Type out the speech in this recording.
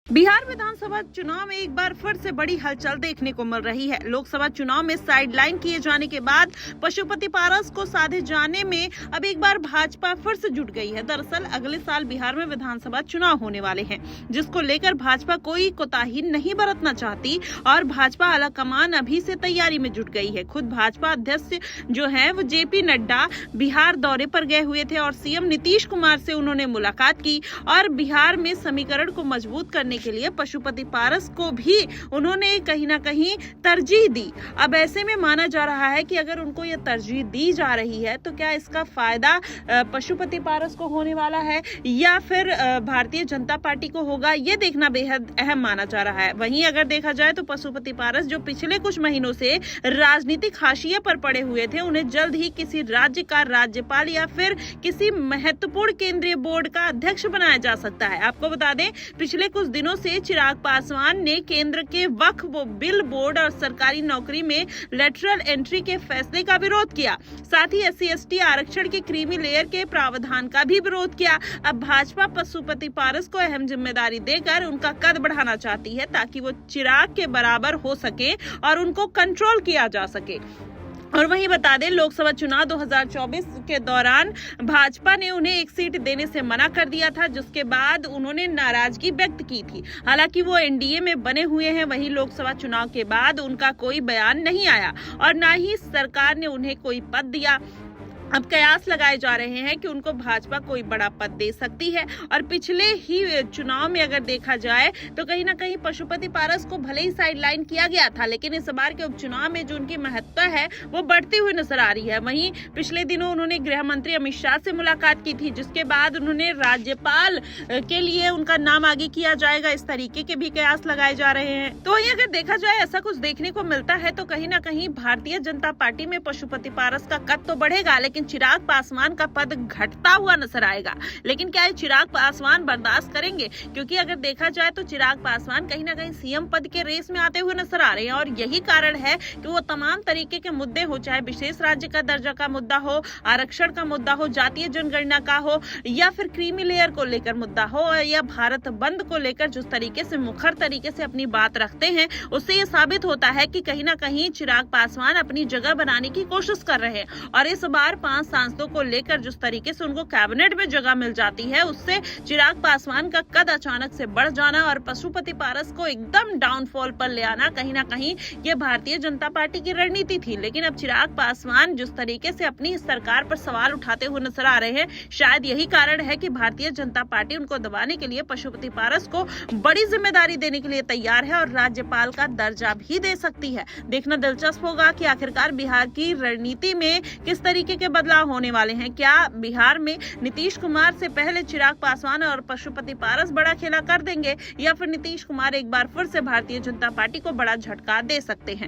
बिहार विधानसभा चुनाव में एक बार फिर से बड़ी हलचल देखने को मिल रही है। लोकसभा चुनाव में साइडलाइन किए जाने के बाद पशुपति पारस को साधे जाने में अब एक बार भाजपा फिर से जुट गई है। दरअसल अगले साल बिहार में विधानसभा चुनाव होने वाले हैं, जिसको लेकर भाजपा कोई कोताही नहीं बरतना चाहती और भाजपा आलाकमान अभी से तैयारी में जुट गई है। खुद भाजपा अध्यक्ष जो है वो जेपी नड्डा बिहार दौरे पर गए हुए थे और सीएम नीतीश कुमार से उन्होंने मुलाकात की और बिहार में समीकरण को मजबूत करने के लिए पशुपति पारस को भी उन्होंने कहीं ना कहीं तरजीह दी। अब ऐसे में माना जा रहा है कि अगर उनको ये तरजीह दी जा रही है तो क्या इसका फायदा पशुपति पारस को होने वाला है या फिर भारतीय जनता पार्टी को होगा, ये देखना बेहद अहम माना जा रहा है। वहीं अगर देखा जाए तो पशुपति पारस जो पिछले कुछ महीनों से राजनीतिक हाशिए पर पड़े हुए थे, उन्हें जल्द ही किसी राज्य का राज्यपाल या फिर किसी महत्वपूर्ण केंद्रीय बोर्ड का अध्यक्ष बनाया जा सकता है। आपको बता दें, पिछले कुछ दिनों से चिराग पासवान ने केंद्र के वक्फ बिल बोर्ड और सरकारी नौकरी में लेटरल एंट्री के फैसले का विरोध किया। साथ ही SC/ST आरक्षण के क्रीमी लेयर के प्रावधान का भी विरोध किया। अब भाजपा पशुपति पारस को अहम जिम्मेदारी देकर उनका कद बढ़ाना चाहती है ताकि वो चिराग के बराबर हो सके और उनको कंट्रोल किया जा सके। और वहीं बता दें, लोकसभा चुनाव 2024 के दौरान भाजपा ने उन्हें एक सीट देने से मना कर दिया था, जिसके बाद उन्होंने नाराजगी व्यक्त की थी। हालांकि वो NDA में बने हुए हैं। वहीं लोकसभा चुनाव के बाद उनका कोई बयान नहीं आया और ना ही सरकार ने उन्हें कोई पद दिया। अब कयास लगाए जा रहे हैं कि उनको भाजपा कोई बड़ा पद दे सकती है और पिछले ही चुनाव में अगर देखा जाए तो कहीं ना कहीं पशुपति पारस को भले ही साइडलाइन किया गया था, लेकिन इस बार के उपचुनाव में जो उनकी महत्ता है वो बढ़ती हुई नजर आ रही है। वहीं पिछले दिनों उन्होंने गृह मंत्री अमित शाह से मुलाकात की थी, जिसके बाद उन्होंने राज्यपाल के लिए उनका नाम आगे किया जाएगा, इस तरीके के भी कयास लगाए जा रहे हैं। तो वहीं अगर देखा जाए ऐसा कुछ देखने को मिलता है तो कहीं ना कहीं भारतीय जनता पार्टी में पशुपति पारस का कद तो बढ़ेगा, लेकिन चिराग पासवान का पद घटता हुआ नजर आएगा। लेकिन क्या चिराग पासवान बर्दाश्त करेंगे? क्योंकि अगर देखा जाए तो चिराग पासवान कहीं ना कहीं सीएम पद के रेस में आते हुए नजर आ रहे हैं और यही कारण है कि वो तमाम तरीके के मुद्दे हो, चाहे विशेष राज्य का दर्जा का मुद्दा हो, आरक्षण का मुद्दा हो, जातीय जनगणना का हो या फिर क्रीमी लेयर को लेकर मुद्दा हो या भारत बंद को लेकर जिस तरीके से मुखर तरीके से अपनी बात रखते हैं, उससे ये साबित होता है कि कहीं ना कहीं चिराग पासवान अपनी जगह बनाने की कोशिश कर रहे हैं। और इस बार 5 सांसदों को लेकर जिस तरीके से उनको कैबिनेट में जगह मिल जाती है, उससे चिराग पासवान का कद अचानक से बढ़ जाना और पशुपति पारस को एकदम डाउनफॉल पर ले आना, कहीं ना कहीं ये भारतीय जनता पार्टी की रणनीति थी। लेकिन अब चिराग पासवान जिस तरीके से अपनी सरकार पर सवाल उठाते हुए नजर आ रहे हैं, शायद यही कारण है कि भारतीय जनता पार्टी उनको दबाने के लिए पशुपति पारस को बड़ी जिम्मेदारी देने के लिए तैयार है और राज्यपाल का दर्जा भी दे सकती है। देखना दिलचस्प होगा कि आखिरकार बिहार की रणनीति में किस तरीके के बदलाव होने वाले हैं। क्या बिहार में नीतीश कुमार से पहले चिराग पासवान और पशुपति पारस बड़ा खेला कर देंगे या फिर नीतीश कुमार एक बार फिर से भारतीय जनता पार्टी को बड़ा झटका दे सकते हैं?